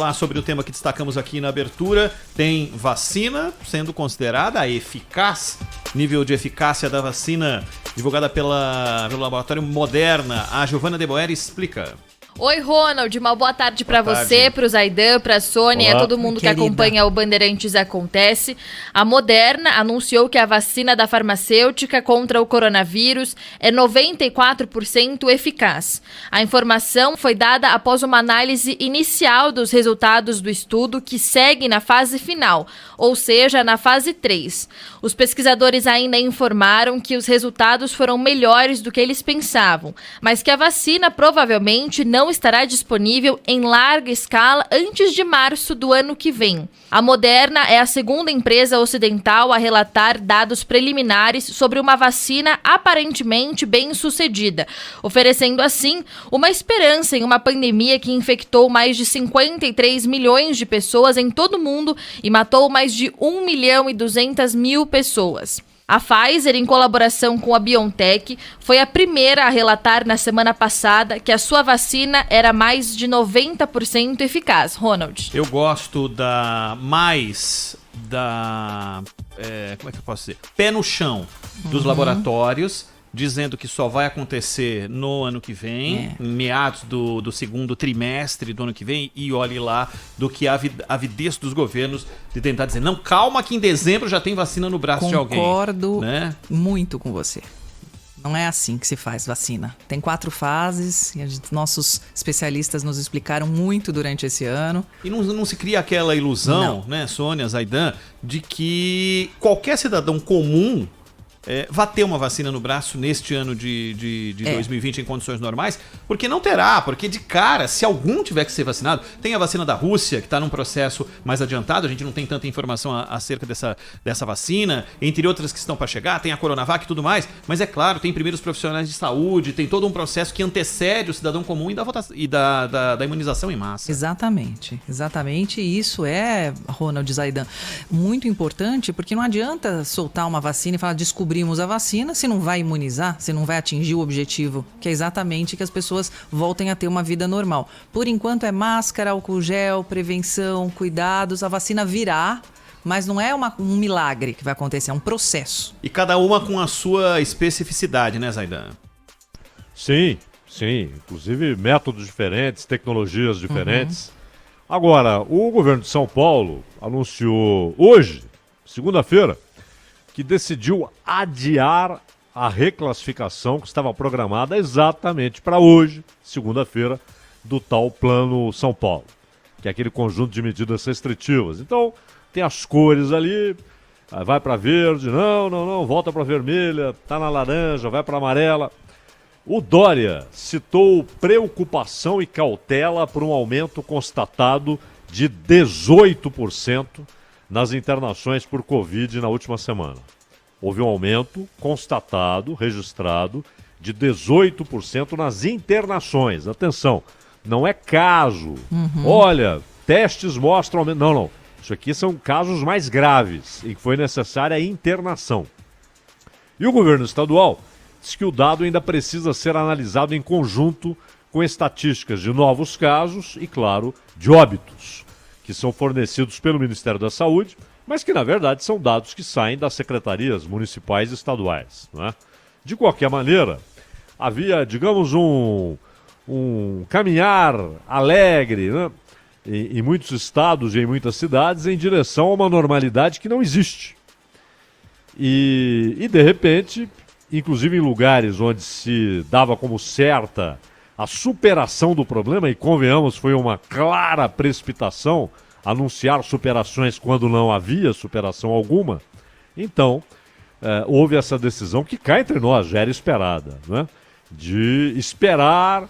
Falar sobre o tema que destacamos aqui na abertura, tem vacina sendo considerada eficaz, nível de eficácia da vacina divulgada pelo laboratório Moderna. A Giovana De Boer explica. Oi, Ronald, uma boa tarde para você, para o Zaidan, para a Sônia, todo mundo que acompanha o Bandeirantes Acontece. A Moderna anunciou que a vacina da farmacêutica contra o coronavírus é 94% eficaz. A informação foi dada após uma análise inicial dos resultados do estudo que segue na fase final, ou seja, na fase 3. Os pesquisadores ainda informaram que os resultados foram melhores do que eles pensavam, mas que a vacina provavelmente não estará disponível em larga escala antes de março do ano que vem. A Moderna é a segunda empresa ocidental a relatar dados preliminares sobre uma vacina aparentemente bem-sucedida, oferecendo assim uma esperança em uma pandemia que infectou mais de 53 milhões de pessoas em todo o mundo e matou mais de 1.200.000 pessoas. A Pfizer, em colaboração com a BioNTech, foi a primeira a relatar na semana passada que a sua vacina era mais de 90% eficaz. Ronald. Eu gosto como é que eu posso dizer? Pé no chão dos laboratórios, dizendo que só vai acontecer no ano que vem, em meados do segundo trimestre do ano que vem, e olhe lá, do que a avidez dos governos de tentar dizer, não, calma que em dezembro já tem vacina no braço de alguém. Concordo muito com você. Não é assim que se faz vacina. Tem 4 fases, e nossos especialistas nos explicaram muito durante esse ano. E não se cria aquela ilusão, né, Sônia, Zaidan, de que qualquer cidadão comum vai ter uma vacina no braço neste ano de 2020 em condições normais, porque não terá, porque de cara, se algum tiver que ser vacinado, tem a vacina da Rússia, que está num processo mais adiantado, a gente não tem tanta informação acerca dessa vacina, entre outras que estão para chegar, tem a Coronavac e tudo mais, mas é claro, tem primeiros profissionais de saúde, tem todo um processo que antecede o cidadão comum e da imunização em massa. Exatamente, e isso é, Ronald, Zaidan, muito importante, porque não adianta soltar uma vacina e falar, descobrimos a vacina, se não vai imunizar, se não vai atingir o objetivo, que é exatamente que as pessoas voltem a ter uma vida normal. Por enquanto é máscara, álcool gel, prevenção, cuidados, a vacina virá, mas não é um milagre que vai acontecer, é um processo. E cada uma com a sua especificidade, né, Zaidan? Sim, inclusive métodos diferentes, tecnologias diferentes. Agora, o governo de São Paulo anunciou hoje, segunda-feira, que decidiu adiar a reclassificação que estava programada exatamente para hoje, segunda-feira, do tal Plano São Paulo, que é aquele conjunto de medidas restritivas. Então, tem as cores ali, vai para verde, não, volta para vermelha, tá na laranja, vai para amarela. O Dória citou preocupação e cautela por um aumento constatado de 18% nas internações por Covid na última semana. Houve um aumento constatado, registrado, de 18% nas internações. Atenção, não é caso. Olha, testes mostram aumento. Não. Isso aqui são casos mais graves em que foi necessária a internação. E o governo estadual diz que o dado ainda precisa ser analisado em conjunto com estatísticas de novos casos e, claro, de óbitos, que são fornecidos pelo Ministério da Saúde, mas que, na verdade, são dados que saem das secretarias municipais e estaduais. Não é? De qualquer maneira, havia, digamos, um caminhar alegre, né, em muitos estados e em muitas cidades em direção a uma normalidade que não existe. E de repente, inclusive em lugares onde se dava como certa a superação do problema, e convenhamos, foi uma clara precipitação anunciar superações quando não havia superação alguma, então houve essa decisão que cá entre nós já era esperada, né? De esperar,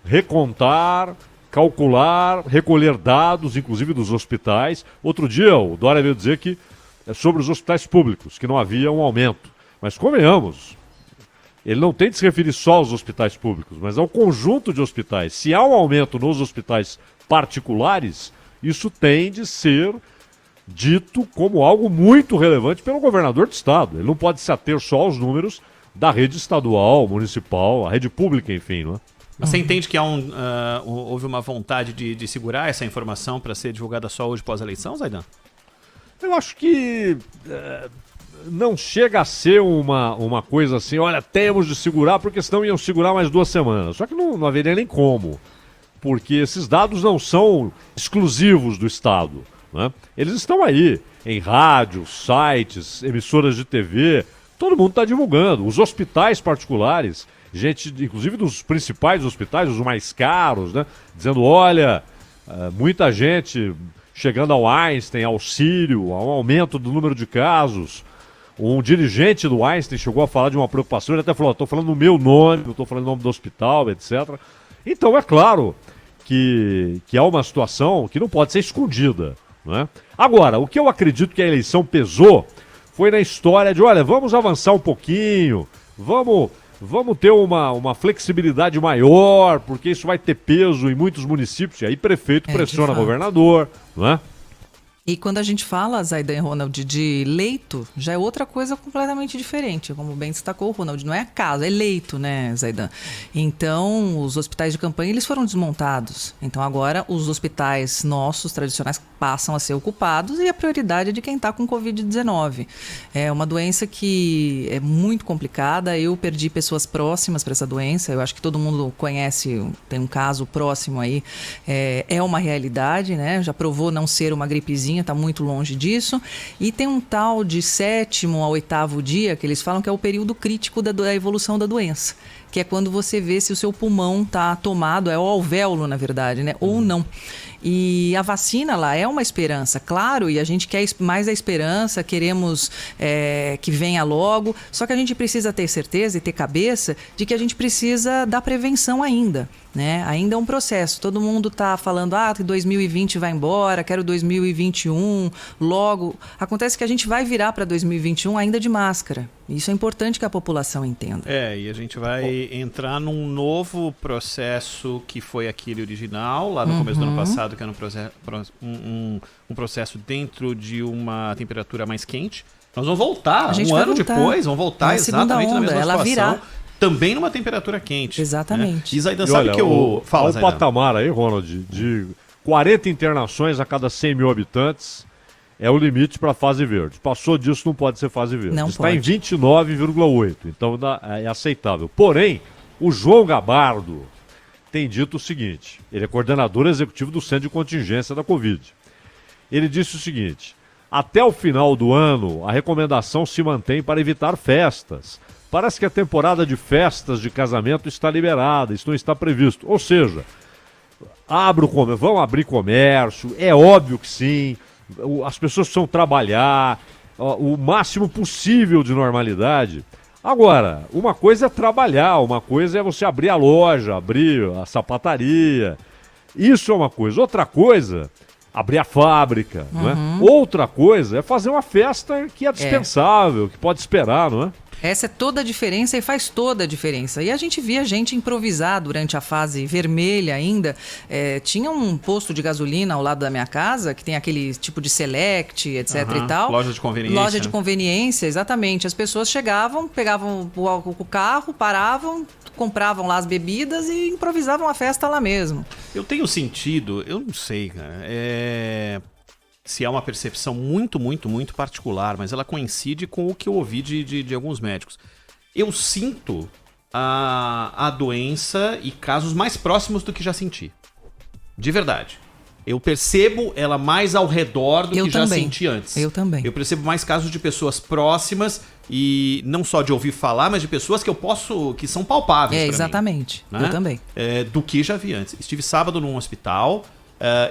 recontar, calcular, recolher dados, inclusive dos hospitais. Outro dia o Dória veio dizer que é sobre os hospitais públicos, que não havia um aumento, mas convenhamos, ele não tem de se referir só aos hospitais públicos, mas ao conjunto de hospitais. Se há um aumento nos hospitais particulares, isso tem de ser dito como algo muito relevante pelo governador do estado. Ele não pode se ater só aos números da rede estadual, municipal, a rede pública, enfim, não é? Você entende que houve uma vontade de segurar essa informação para ser divulgada só hoje pós-eleição, Zaidan? Eu acho que não chega a ser uma coisa assim, olha, temos de segurar, porque senão iam segurar mais 2 semanas. Só que não haveria nem como, porque esses dados não são exclusivos do Estado, né? Eles estão aí, em rádios, sites, emissoras de TV, todo mundo está divulgando. Os hospitais particulares, gente, inclusive dos principais hospitais, os mais caros, né? Dizendo, olha, muita gente chegando ao Einstein, ao Sírio, ao aumento do número de casos. Um dirigente do Einstein chegou a falar de uma preocupação, ele até falou, estou falando no meu nome, não estou falando no nome do hospital, etc. Então é claro que é uma situação que não pode ser escondida, né? Agora, o que eu acredito que a eleição pesou foi na história de, olha, vamos avançar um pouquinho, vamos ter uma flexibilidade maior, porque isso vai ter peso em muitos municípios, e aí prefeito pressiona governador, não é? E quando a gente fala, Zaidan e Ronald, de leito, já é outra coisa completamente diferente. Como bem destacou o Ronald, não é caso, é leito, né, Zaidan? Então, os hospitais de campanha, eles foram desmontados. Então, agora, os hospitais nossos, tradicionais, passam a ser ocupados e a prioridade é de quem está com Covid-19. É uma doença que é muito complicada. Eu perdi pessoas próximas para essa doença. Eu acho que todo mundo conhece, tem um caso próximo aí. É uma realidade, né? Já provou não ser uma gripezinha, está muito longe disso. E tem um tal de 7º ao 8º dia, que eles falam que é o período crítico da evolução da doença, que é quando você vê se o seu pulmão está tomado, é o alvéolo, na verdade, né? Ou não. E a vacina lá é uma esperança, claro, e a gente quer mais a esperança, queremos que venha logo, só que a gente precisa ter certeza e ter cabeça de que a gente precisa da prevenção ainda, né? Ainda é um processo, todo mundo está falando, que 2020 vai embora, quero 2021, logo. Acontece que a gente vai virar para 2021 ainda de máscara. Isso é importante que a população entenda. E a gente vai entrar num novo processo que foi aquele original, lá no começo do ano passado, que era um processo dentro de uma temperatura mais quente. Nós vamos voltar, depois, vamos voltar exatamente na mesma situação. Virá. Também numa temperatura quente. Exatamente. Né? E Zaidan, sabe que eu falo, Zaidan? Patamar aí, Ronald, de 40 internações a cada 100 mil habitantes é o limite para fase verde. Passou disso, não pode ser fase verde. Não está pode. Em 29,8, então é aceitável. Porém, o João Gabardo tem dito o seguinte, ele é coordenador executivo do Centro de Contingência da Covid. Ele disse o seguinte, até o final do ano, a recomendação se mantém para evitar festas. Parece que a temporada de festas de casamento está liberada, isso não está previsto. Ou seja, vão abrir comércio, é óbvio que sim, as pessoas precisam trabalhar, o máximo possível de normalidade. Agora, uma coisa é trabalhar, uma coisa é você abrir a loja, abrir a sapataria. Isso é uma coisa. Outra coisa, abrir a fábrica, não é? Outra coisa é fazer uma festa que é dispensável, que pode esperar, não é? Essa é toda a diferença e faz toda a diferença. E a gente via gente improvisar durante a fase vermelha ainda. Tinha um posto de gasolina ao lado da minha casa, que tem aquele tipo de select, etc. e tal. Loja de conveniência. Loja de conveniência, exatamente. As pessoas chegavam, pegavam o carro, paravam, compravam lá as bebidas e improvisavam a festa lá mesmo. Eu tenho sentido, eu não sei, cara, se é uma percepção muito, muito, muito particular, mas ela coincide com o que eu ouvi de alguns médicos. Eu sinto a doença e casos mais próximos do que já senti. De verdade. Eu percebo ela mais ao redor do que já senti antes. Eu também. Eu percebo mais casos de pessoas próximas e não só de ouvir falar, mas de pessoas que são palpáveis pra exatamente. mim, né? Eu também. Do que já vi antes. Estive sábado num hospital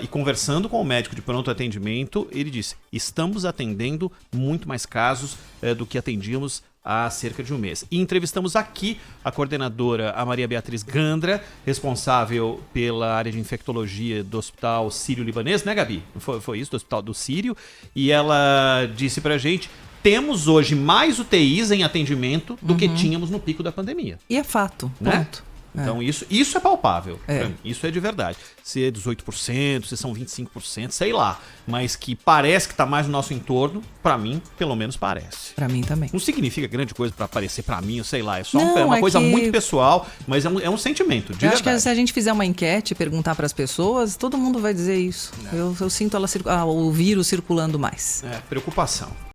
e conversando com o médico de pronto atendimento, ele disse, estamos atendendo muito mais casos do que atendíamos há cerca de um mês. E entrevistamos aqui a coordenadora, a Maria Beatriz Gandra, responsável pela área de infectologia do Hospital Sírio-Libanês, né, Gabi? Foi isso, do Hospital do Sírio. E ela disse pra gente, temos hoje mais UTIs em atendimento do que tínhamos no pico da pandemia. E é fato, né? ponto. Então isso é palpável. Isso é de verdade. Se é 18%, se são 25%, sei lá. Mas que parece que está mais no nosso entorno, para mim, pelo menos parece. Para mim também. Não significa grande coisa para aparecer para mim, sei lá. É só uma coisa muito pessoal, mas é um sentimento, de verdade. Acho que se a gente fizer uma enquete e perguntar para as pessoas, todo mundo vai dizer isso. Eu sinto o vírus circulando mais. Preocupação.